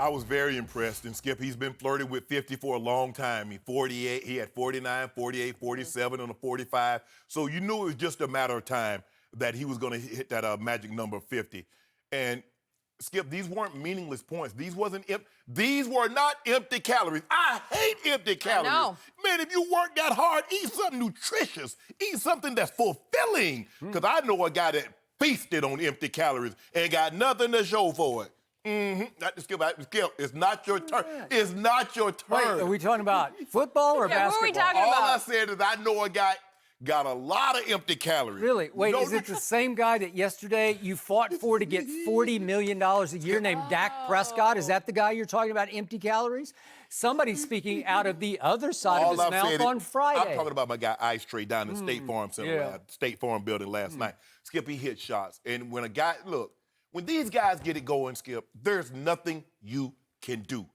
I was very impressed. And Skip, he's been flirting with 50 for a long time. He 48, he had 49, 48, 47 on a 45. So you knew it was just a matter of time that he was going to hit that magic number of 50. And Skip, these weren't meaningless points. These were not empty calories. I hate empty calories. I know. Man, if you work that hard, eat something nutritious. Eat something that's fulfilling. Because I know a guy that feasted on empty calories and got nothing to show for it. Skip, it's not your turn. It's not your turn. Wait, are we talking about football or basketball? Who are we talking about? All I said is I know a guy got a lot of empty calories. Really? Wait, No is it the same guy that yesterday you fought for to get $40 million a year named Dak Prescott? Is that the guy you're talking about, empty calories? Somebody's speaking out of the other side of his mouth on Friday. I'm talking about my guy Ice Trae down in State Farm Center, State Farm building last night. Skip, he hit shots. And when a guy, look, when these guys get it going, Skip, there's nothing you can do.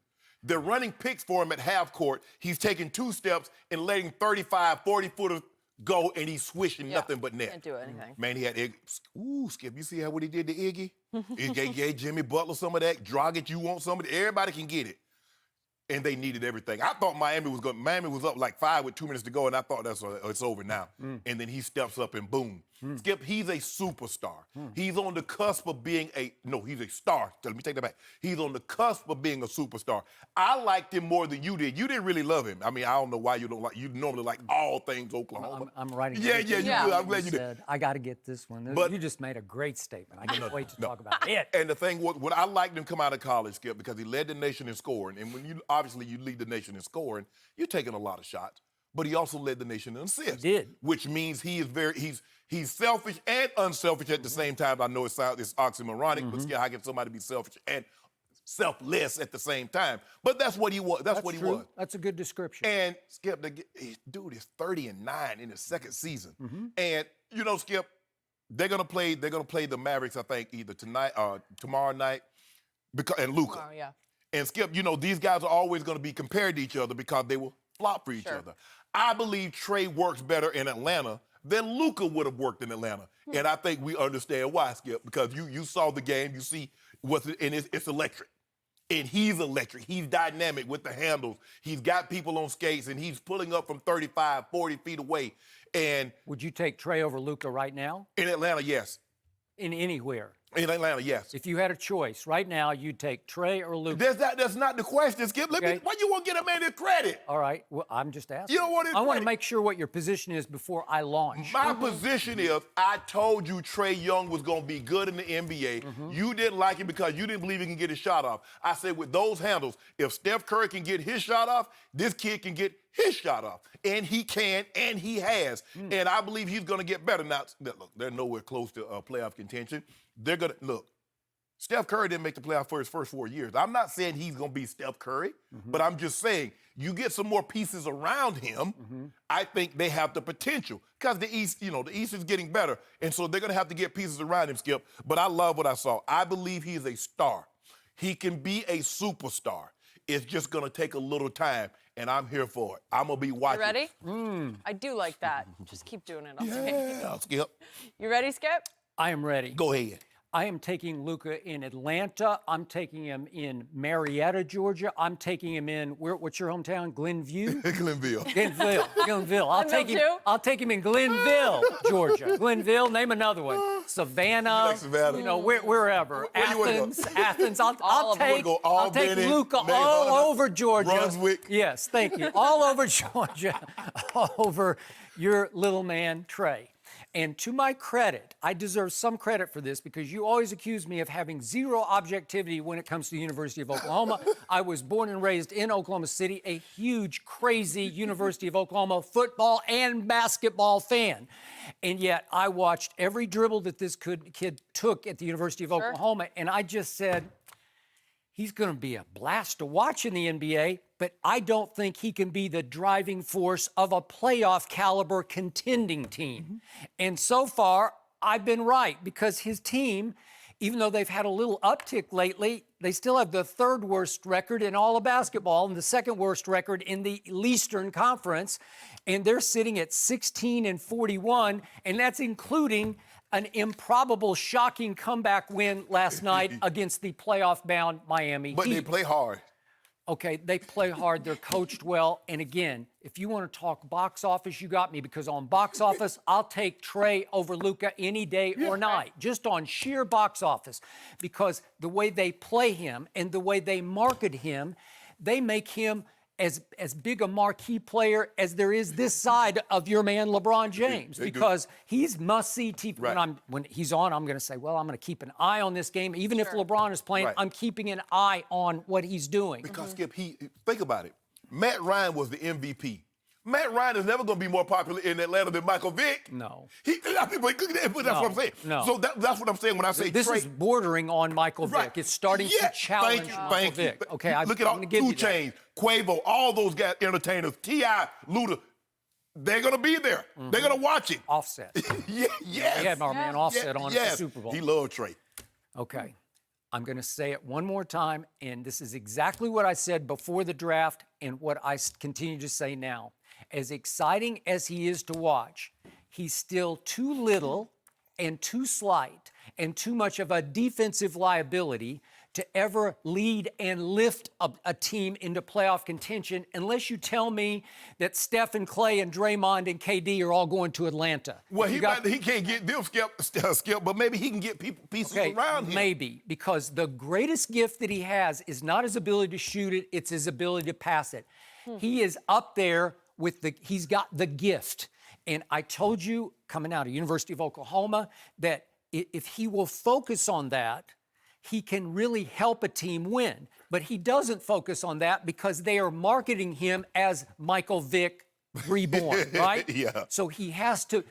They're running picks for him at half court. He's taking 2 steps and letting 35, 40-footers go, and he's swishing nothing but net. Can't do anything. Man, he had Iggy. Ooh, Skip, you see what he did to Iggy? He gave Jimmy Butler some of that. Dragic, you want some of it? Everybody can get it. And they needed everything. I thought Miami was up like 5 with 2 minutes to go, and I thought it's over now. And then he steps up and boom. Skip, he's a superstar. He's on the cusp of being he's a star. So let me take that back. He's on the cusp of being a superstar. I liked him more than you did. You didn't really love him. I mean, I don't know why you don't like. You normally like all things Oklahoma. I'm writing. Yeah, you did. I'm glad you did. I got to get this one. But you just made a great statement. I can't wait to talk about it. And the thing was, when I liked him come out of college, Skip, because he led the nation in scoring. And when you lead the nation in scoring, you're taking a lot of shots. But he also led the nation in assists. He did. Which means he's selfish and unselfish at the same time. I know it's oxymoronic, but Skip, how can somebody be selfish and selfless at the same time? But that's what he was. That's what he true. was. That's a good description. And Skip, dude is 30-9 in his second season. And you know, Skip, they're gonna play the Mavericks, I think, either tonight or tomorrow night. And Luka. Oh, yeah. And Skip, you know, these guys are always going to be compared to each other because they will flop for each other. I believe Trae works better in Atlanta than Luka would have worked in Atlanta. And I think we understand why, Skip, because you saw the game, you see it's electric. And he's electric. He's dynamic with the handles. He's got people on skates, and he's pulling up from 35, 40 feet away. And would you take Trae over Luka right now? In Atlanta, yes. In anywhere? In Atlanta, yes. If you had a choice right now, you'd take Trae or Luka. That's not the question, Skip. Why you want to get a man his credit? All right. Well, I'm just asking. You don't want his I want credit. to make sure what your position is before I launch. My position is, I told you Trae Young was going to be good in the NBA. You didn't like him because you didn't believe he can get his shot off. I said with those handles, if Steph Curry can get his shot off, this kid can get his shot off. And he can, and he has. And I believe he's going to get better. Now, look, they're nowhere close to playoff contention. They're going to, look, Steph Curry didn't make the playoff for his first 4 years. I'm not saying he's going to be Steph Curry, but I'm just saying you get some more pieces around him, I think they have the potential. Because the East, the East is getting better, and so they're going to have to get pieces around him, Skip. But I love what I saw. I believe he is a star. He can be a superstar. It's just going to take a little time, and I'm here for it. I'm going to be watching. You ready? I do like that. Just keep doing it. Yeah, Skip. You ready, Skip? I am ready. Go ahead. I am taking Luka in Atlanta. I'm taking him in Marietta, Georgia. I'm taking him in what's your hometown? Glenview? Glenville. Glenville. I'll take him in Glenville, Georgia. Glenville. Name another one. Savannah. You like Savannah? wherever. Athens. I'll take Luka all over Georgia. Brunswick. Yes, thank you. All over Georgia. All over your little man Trae. And to my credit, I deserve some credit for this because you always accuse me of having zero objectivity when it comes to the University of Oklahoma. I was born and raised in Oklahoma City, a huge, crazy University of Oklahoma football and basketball fan. And yet I watched every dribble that this kid took at the University of Oklahoma, and I just said, he's going to be a blast to watch in the NBA, but I don't think he can be the driving force of a playoff caliber contending team. And so far, I've been right because his team, even though they've had a little uptick lately, they still have the 3rd worst record in all of basketball and the 2nd worst record in the Eastern Conference. And they're sitting at 16-41, and that's including an improbable, shocking comeback win last night against the playoff-bound Miami But Heat. they play hard. Okay, they play hard, they're coached well, and again, if you want to talk box office, you got me, because on box office, I'll take Trae over Luka any day or night, just on sheer box office, because the way they play him and the way they market him, they make him as big a marquee player as there is this side of your man LeBron James, because he's must-see TV. Right. When he's on, I'm going to say, well, I'm going to keep an eye on this game. Even if LeBron is playing, I'm keeping an eye on what he's doing. Because, Skip, think about it. Matt Ryan was the MVP. Matt Ryan is never going to be more popular in Atlanta than Michael Vick. No. That's what I'm saying. No. So that's what I'm saying when I say this Trae. is bordering on Michael Vick. It's starting to challenge Michael Vick. Okay, Look at all 2 Chainz, Quavo, all those guys, entertainers, T.I., Luda. They're going to be there. They're going to watch it. Offset. Yes. We had our man Offset on at the Super Bowl. He loved Trae. Okay. I'm going to say it one more time, and this is exactly what I said before the draft and what I continue to say now. As exciting as he is to watch, he's still too little and too slight and too much of a defensive liability to ever lead and lift a team into playoff contention, unless you tell me that Steph and Clay and Draymond and KD are all going to Atlanta. Well, he can't get them, Skip, but maybe he can get pieces around him. Maybe, because the greatest gift that he has is not his ability to shoot it, it's his ability to pass it. He is up there with he's got the gift. And I told you, coming out of University of Oklahoma, that if he will focus on that, he can really help a team win. But he doesn't focus on that because they are marketing him as Michael Vick reborn, right? Yeah. So he has to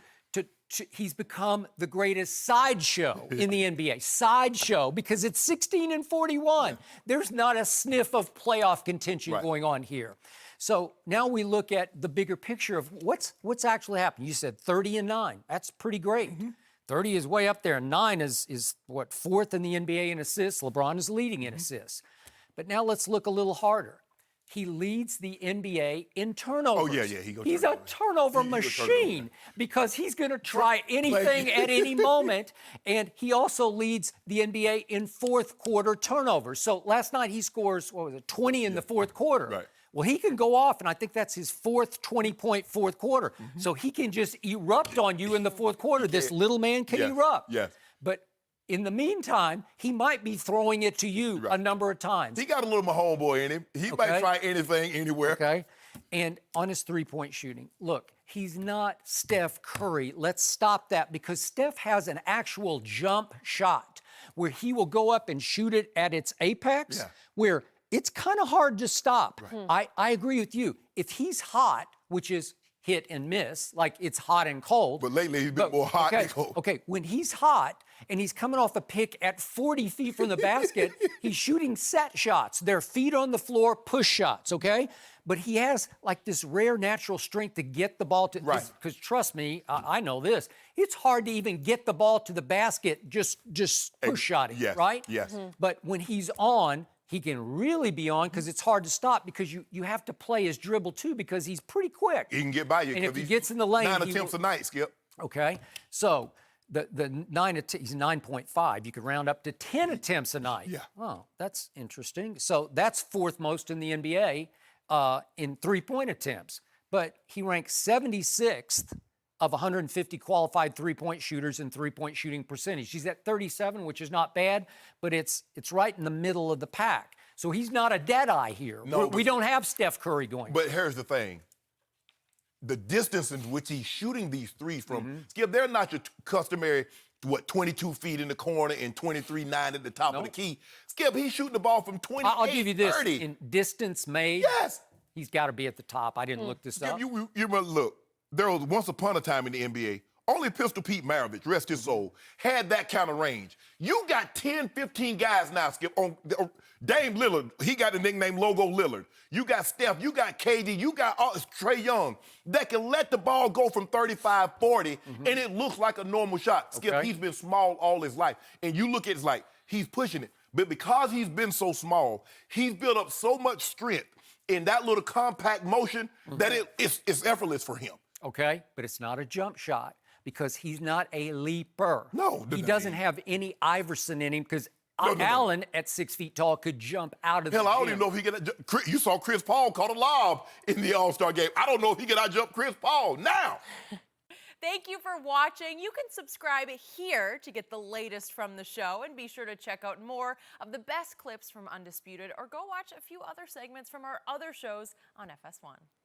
he's become the greatest sideshow in the NBA. Sideshow, because it's 16-41. There's not a sniff of playoff contention going on here. So now we look at the bigger picture of what's actually happened. You said 30-9. That's pretty great. 30 is way up there. 9 is what, 4th in the NBA in assists. LeBron is leading in assists. But now let's look a little harder. He leads the NBA in turnovers. Oh, yeah. He's a turnover machine because he's going to try anything at any moment. And he also leads the NBA in fourth quarter turnovers. So last night he scores, 20 in the fourth quarter. Right. Well, he can go off, and I think that's his fourth 20-point fourth quarter. So he can just erupt on you in the fourth quarter. This little man can erupt. Yes. But in the meantime, he might be throwing it to you a number of times. He got a little Mahomes boy in him. He might try anything, anywhere. Okay. And on his three-point shooting, look, he's not Steph Curry. Let's stop that, because Steph has an actual jump shot where he will go up and shoot it at its apex, where it's kind of hard to stop. I agree with you. If he's hot, which is hit and miss, like it's hot and cold. But lately he's been more hot than cold. Okay, when he's hot and he's coming off a pick at 40 feet from the basket, he's shooting set shots. They're feet on the floor, push shots, okay? But he has like this rare natural strength to get the ball to, because trust me, I know this. It's hard to even get the ball to the basket just push shotting, right? Yes. But when he's on, he can really be on, because it's hard to stop, because you have to play his dribble too, because he's pretty quick. He can get by you. And if he gets in the lane, 9 attempts a night, Skip. Okay, so he's 9.5. You could round up to 10 attempts a night. Yeah. Oh, that's interesting. So that's fourth most in the NBA in three-point attempts. But he ranks 76th of 150 qualified three-point shooters in three-point shooting percentage. He's at 37, which is not bad, but it's right in the middle of the pack. So he's not a dead eye here. No, we don't have Steph Curry going. But here's the thing. The distance in which he's shooting these threes from, Skip, they're not your customary, 22 feet in the corner and 23-9 at the top of the key. Skip, he's shooting the ball from 28, I'll give you this. 30. In distance made, Yes. he's got to be at the top. I didn't look this up. You look, there was once upon a time in the NBA, only Pistol Pete Maravich, rest his soul, had that kind of range. You got 10, 15 guys now, Skip, on Dame Lillard. He got the nickname Logo Lillard. You got Steph, you got KD, you got Trae Young that can let the ball go from 35, 40, and it looks like a normal shot. Skip, he's been small all his life. And you look at it, it's like he's pushing it. But because he's been so small, he's built up so much strength in that little compact motion that it's effortless for him. Okay, but it's not a jump shot. because he's not a leaper. No, he doesn't have any Iverson in him because No. Allen at 6 feet tall could jump out of Hell, the I don't gym. even know if he can. You saw Chris Paul caught a lob in the All-Star game. I don't know if he can outjump Chris Paul now. Thank you for watching. You can subscribe here to get the latest from the show, and be sure to check out more of the best clips from Undisputed, or go watch a few other segments from our other shows on FS1.